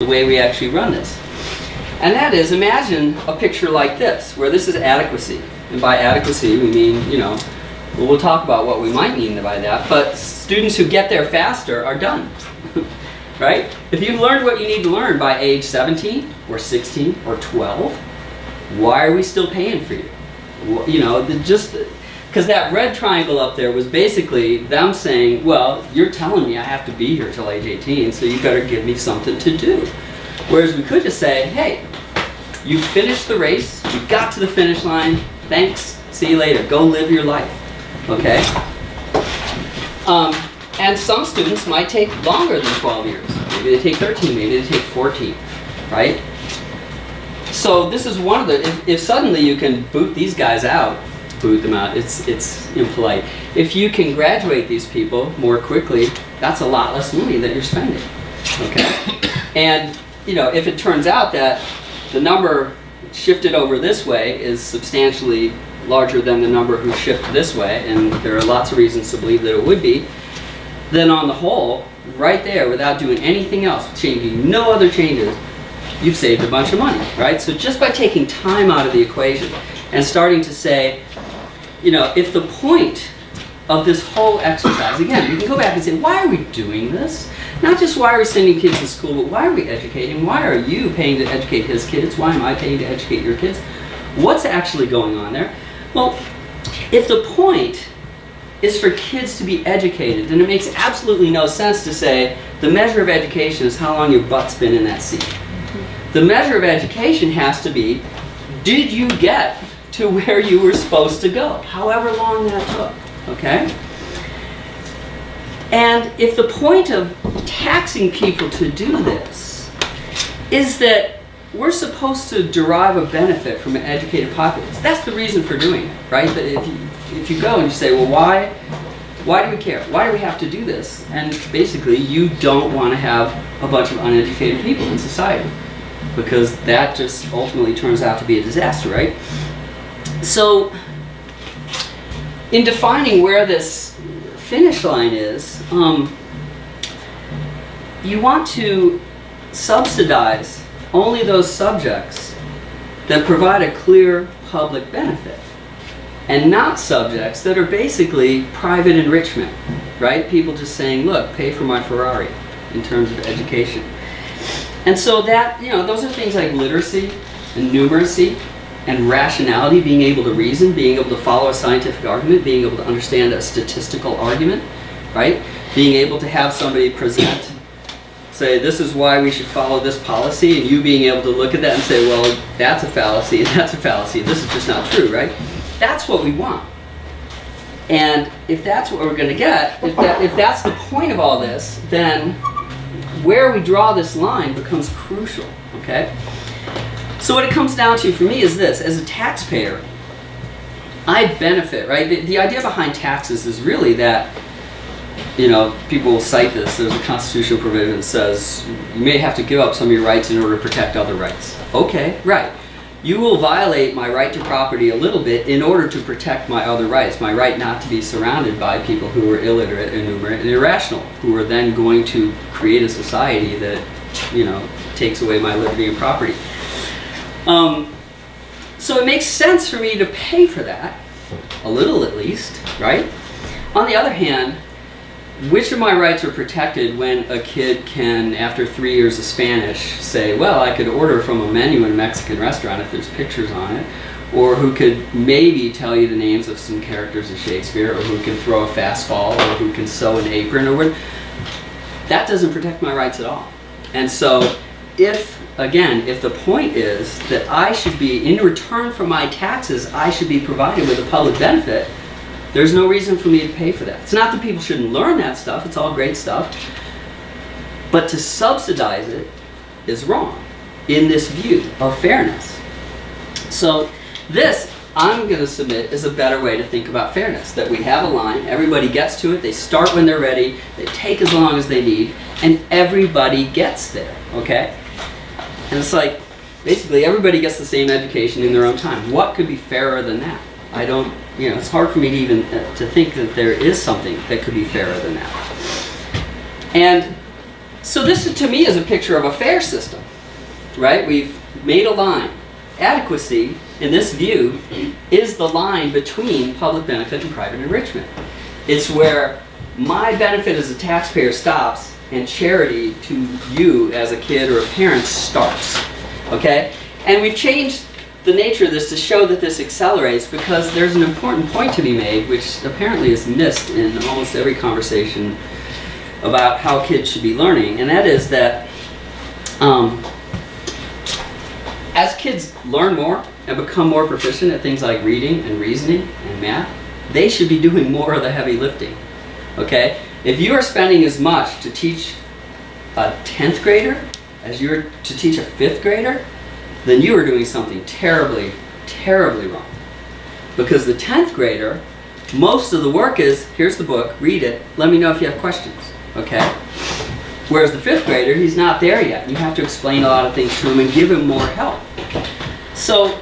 the way we actually run this. And that is, imagine a picture like this, where this is adequacy. And by adequacy, we mean, we'll talk about what we might mean by that, but students who get there faster are done. Right? If you've learned what you need to learn by age 17 or 16 or 12, why are we still paying for you? Just because that red triangle up there was basically them saying, well, you're telling me I have to be here till age 18, so you better give me something to do. Whereas we could just say, hey, you finished the race, you got to the finish line, thanks, see you later, go live your life. Okay? And some students might take longer than 12 years. Maybe they take 13, maybe they take 14, right? So this is one of the, if suddenly you can boot these guys out, boot them out, it's impolite. If you can graduate these people more quickly, that's a lot less money that you're spending, okay? And, if it turns out that the number shifted over this way is substantially larger than the number who shift this way, and there are lots of reasons to believe that it would be, then on the whole, right there, without doing anything else, changing no other changes, you've saved a bunch of money, right? So just by taking time out of the equation and starting to say, if the point of this whole exercise, again, you can go back and say, why are we doing this? Not just why are we sending kids to school, but why are we educating? Why are you paying to educate his kids? Why am I paying to educate your kids? What's actually going on there? Well, if the point is for kids to be educated, then it makes absolutely no sense to say the measure of education is how long your butt's been in that seat. The measure of education has to be, did you get to where you were supposed to go, however long that took, okay? And if the point of taxing people to do this is that we're supposed to derive a benefit from an educated populace, that's the reason for doing it, right? That if you go and you say, well, why do we care? Why do we have to do this? And basically, you don't want to have a bunch of uneducated people in society, because that just ultimately turns out to be a disaster, right? So, in defining where this finish line is, you want to subsidize only those subjects that provide a clear public benefit, and not subjects that are basically private enrichment, right? People just saying, look, pay for my Ferrari in terms of education. And so that, those are things like literacy and numeracy and rationality, being able to reason, being able to follow a scientific argument, being able to understand a statistical argument, right? Being able to have somebody present, say, this is why we should follow this policy, and you being able to look at that and say, well, that's a fallacy, and that's a fallacy, and this is just not true, right? That's what we want. And if that's what we're going to get, if that's the point of all this, then where we draw this line becomes crucial, okay? So what it comes down to for me is this: as a taxpayer, I benefit, right? The idea behind taxes is really that, people will cite this. There's a constitutional provision that says you may have to give up some of your rights in order to protect other rights. Okay, right. You will violate my right to property a little bit in order to protect my other rights, my right not to be surrounded by people who are illiterate, innumerate, and irrational, who are then going to create a society that, takes away my liberty and property. So it makes sense for me to pay for that, a little at least, right? On the other hand, which of my rights are protected when a kid can, after 3 years of Spanish, say, well, I could order from a menu in a Mexican restaurant if there's pictures on it, or who could maybe tell you the names of some characters of Shakespeare, or who can throw a fastball, or who can sew an apron, or what? That doesn't protect my rights at all. And so if the point is that I should be, in return for my taxes, I should be provided with a public benefit, there's no reason for me to pay for that. It's not that people shouldn't learn that stuff, it's all great stuff, but to subsidize it is wrong in this view of fairness. So this, I'm going to submit, is a better way to think about fairness, that we have a line, everybody gets to it, they start when they're ready, they take as long as they need, and everybody gets there, okay? And it's like, basically everybody gets the same education in their own time. What could be fairer than that? I don't, it's hard for me to even to think that there is something that could be fairer than that. And So this, to me, is a picture of a fair system, right? We've made a line. Adequacy, in this view, is the line between public benefit and private enrichment. It's where my benefit as a taxpayer stops and charity to you as a kid or a parent starts, okay? And we've changed the nature of this to show that this accelerates because there's an important point to be made, which apparently is missed in almost every conversation about how kids should be learning, and that is that as kids learn more and become more proficient at things like reading and reasoning and math, they should be doing more of the heavy lifting, okay? If you are spending as much to teach a 10th grader as you're to teach a 5th grader, then you are doing something terribly, terribly wrong. Because the 10th grader, most of the work is, here's the book, read it, let me know if you have questions, okay? Whereas the 5th grader, he's not there yet. You have to explain a lot of things to him and give him more help. So,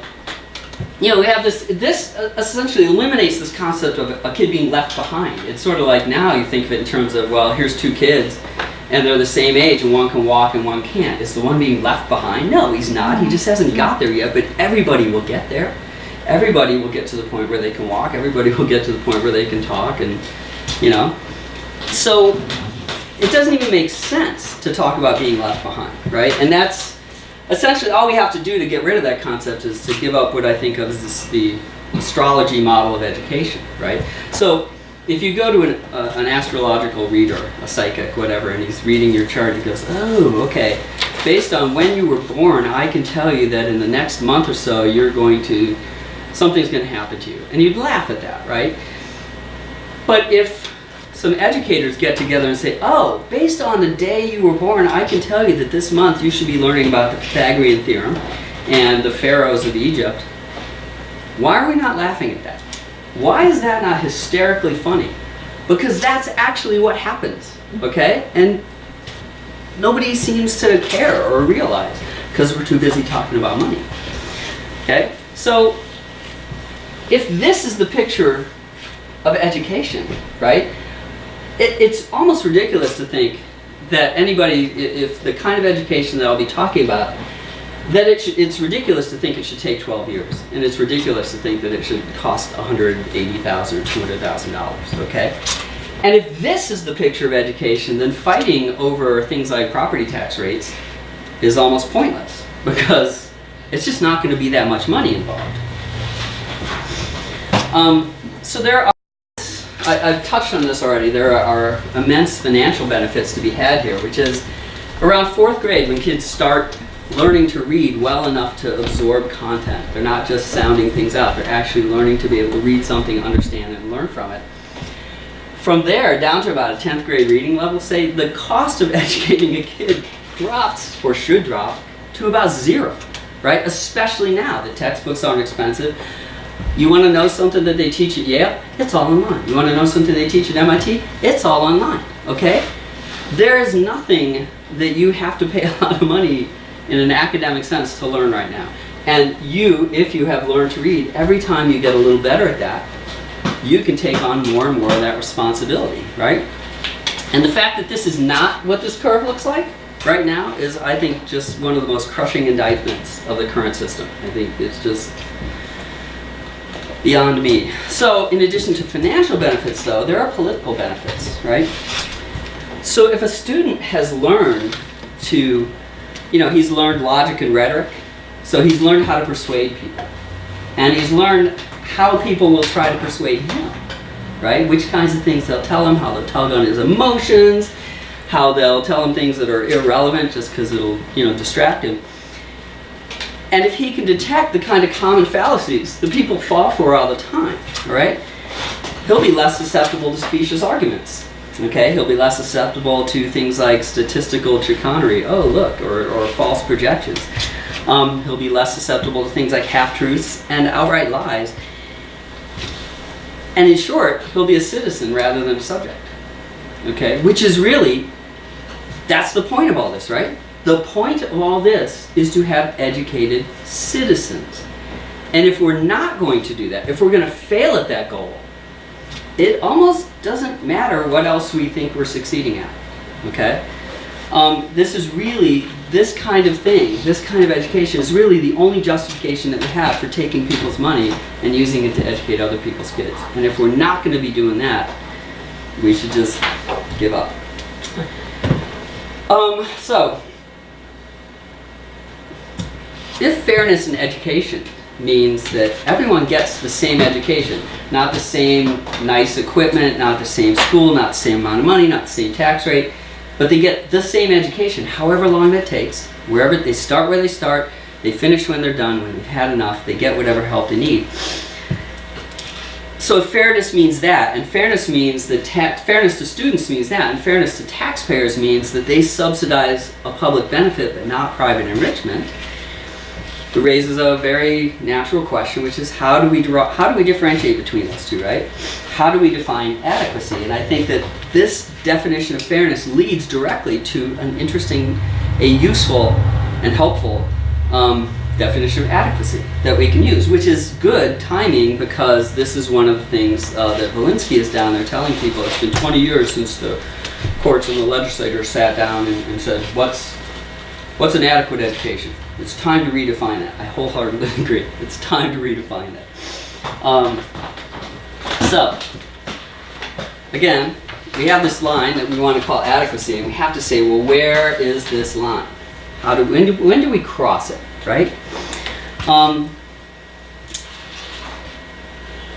we have this essentially eliminates this concept of a kid being left behind. It's sort of like now you think of it in terms of, well, here's 2 kids and they're the same age and one can walk and one can't. Is the one being left behind? No, he's not. He just hasn't got there yet, but everybody will get there. Everybody will get to the point where they can walk. Everybody will get to the point where they can talk, and, So it doesn't even make sense to talk about being left behind, right? And that's essentially all we have to do to get rid of that concept is to give up what I think of as the astrology model of education, right? So if you go to an astrological reader, a psychic, whatever, and he's reading your chart, he goes, oh, okay, based on when you were born, I can tell you that in the next month or so, something's going to happen to you. And you'd laugh at that, right? But if some educators get together and say, oh, based on the day you were born, I can tell you that this month you should be learning about the Pythagorean theorem and the pharaohs of Egypt, why are we not laughing at that? Why is that not hysterically funny? Because that's actually what happens, okay? And nobody seems to care or realize because we're too busy talking about money, okay? So if this is the picture of education, right? It's almost ridiculous to think that anybody, if the kind of education that I'll be talking about, that it's ridiculous to think it should take 12 years, and it's ridiculous to think that it should cost $180,000 or $200,000, okay? And if this is the picture of education, then fighting over things like property tax rates is almost pointless, because it's just not going to be that much money involved. So there are, I've touched on this already, there are immense financial benefits to be had here, which is around 4th grade when kids start learning to read well enough to absorb content. They're not just sounding things out, they're actually learning to be able to read something, understand it, and learn from it. From there, down to about a 10th grade reading level, say, the cost of educating a kid drops, or should drop, to about 0, right? Especially now that textbooks aren't expensive. You want to know something that they teach at Yale? It's all online. You want to know something they teach at MIT? It's all online, okay? There is nothing that you have to pay a lot of money in an academic sense to learn right now. And you, if you have learned to read, every time you get a little better at that, you can take on more and more of that responsibility, right? And the fact that this is not what this curve looks like right now is, I think, just one of the most crushing indictments of the current system. I think it's just beyond me. So in addition to financial benefits, though, there are political benefits, right? So if a student has learned to, he's learned logic and rhetoric, so he's learned how to persuade people. And he's learned how people will try to persuade him, right? Which kinds of things they'll tell him, how they'll tug on his emotions, how they'll tell him things that are irrelevant just because it'll, distract him. And if he can detect the kind of common fallacies that people fall for all the time, right? He'll be less susceptible to specious arguments, okay? He'll be less susceptible to things like statistical chicanery, oh look, or false projections. He'll be less susceptible to things like half-truths and outright lies. And in short, he'll be a citizen rather than a subject, okay? Which is really, that's the point of all this, right? The point of all this is to have educated citizens. And if we're not going to do that, if we're going to fail at that goal, it almost doesn't matter what else we think we're succeeding at, okay? This is really, this kind of thing, this kind of education is really the only justification that we have for taking people's money and using it to educate other people's kids. And if we're not going to be doing that, we should just give up. So, if fairness in education means that everyone gets the same education, not the same nice equipment, not the same school, not the same amount of money, not the same tax rate, but they get the same education, however long that takes, wherever they start where they start, they finish when they're done, when they've had enough, they get whatever help they need. So if fairness means that, and fairness means that fairness to students means that, and fairness to taxpayers means that they subsidize a public benefit but not private enrichment, it raises a very natural question, which is how do we differentiate between those two, right? How do we define adequacy? And I think that this definition of fairness leads directly to an interesting, a useful and helpful definition of adequacy that we can use, which is good timing because this is one of the things that Valinsky is down there telling people. It's been 20 years since the courts and the legislators sat down and said, what's an adequate education? It's time to redefine that. I wholeheartedly agree. It's time to redefine that. So, again, we have this line that we want to call adequacy, and we have to say, well, where is this line? When do we cross it, right?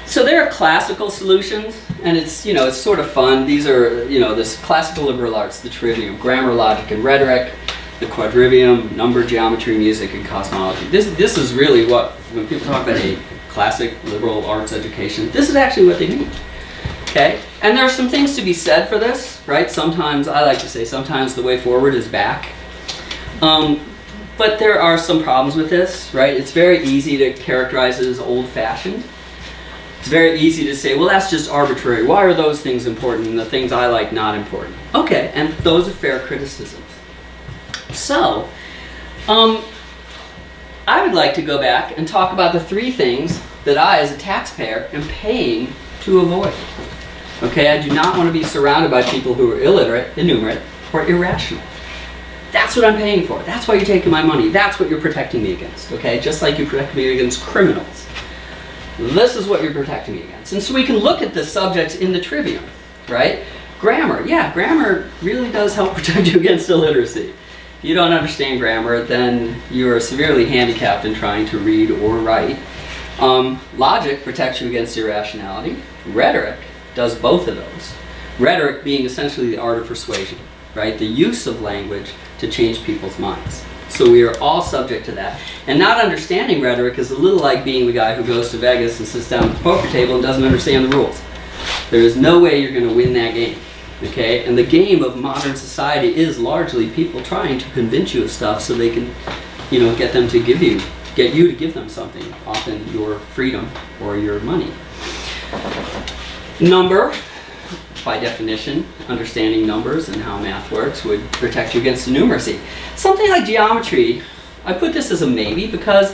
So there are classical solutions, and it's sort of fun. These are this classical liberal arts, the trivium, grammar, logic, and rhetoric. The quadrivium, number, geometry, music, and cosmology. This is really what, when people talk about a classic liberal arts education, this is actually what they mean. Okay? And there are some things to be said for this, right? Sometimes, I like to say, sometimes the way forward is back. But there are some problems with this, right? It's very easy to characterize it as old-fashioned. It's very easy to say, well, that's just arbitrary. Why are those things important and the things I like not important? Okay, and those are fair criticisms. So, I would like to go back and talk about the three things that I, as a taxpayer, am paying to avoid. Okay, I do not want to be surrounded by people who are illiterate, innumerate, or irrational. That's what I'm paying for. That's why you're taking my money. That's what you're protecting me against. Okay, just like you protect me against criminals. This is what you're protecting me against. And so we can look at the subjects in the trivium, right? Grammar, yeah, grammar really does help protect you against illiteracy. If you don't understand grammar, then you are severely handicapped in trying to read or write. Logic protects you against irrationality. Rhetoric does both of those. Rhetoric being essentially the art of persuasion, right? The use of language to change people's minds. So we are all subject to that. And not understanding rhetoric is a little like being the guy who goes to Vegas and sits down at the poker table and doesn't understand the rules. There is no way you're going to win that game. Okay, and the game of modern society is largely people trying to convince you of stuff so they can, get you to give them something, often your freedom or your money. Number, by definition, understanding numbers and how math works would protect you against innumeracy. Something like geometry, I put this as a maybe because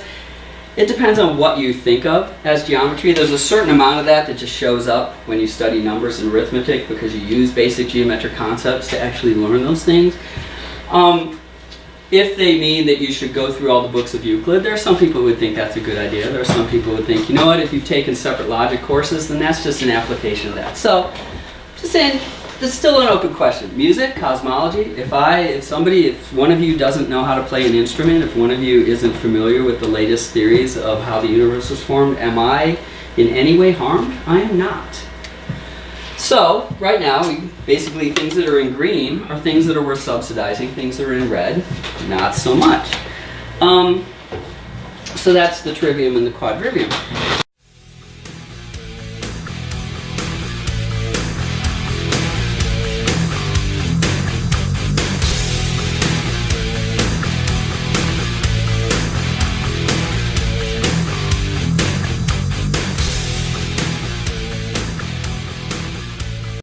it depends on what you think of as geometry. There's a certain amount of that just shows up when you study numbers and arithmetic because you use basic geometric concepts to actually learn those things. If they mean that you should go through all the books of Euclid, there are some people who would think that's a good idea. There are some people who would think, if you've taken separate logic courses, then that's just an application of that. So, just saying, it's still an open question. Music, cosmology, if one of you doesn't know how to play an instrument, if one of you isn't familiar with the latest theories of how the universe was formed, am I in any way harmed? I am not. So, right now, basically things that are in green are things that are worth subsidizing, things that are in red, not so much. So that's the trivium and the quadrivium.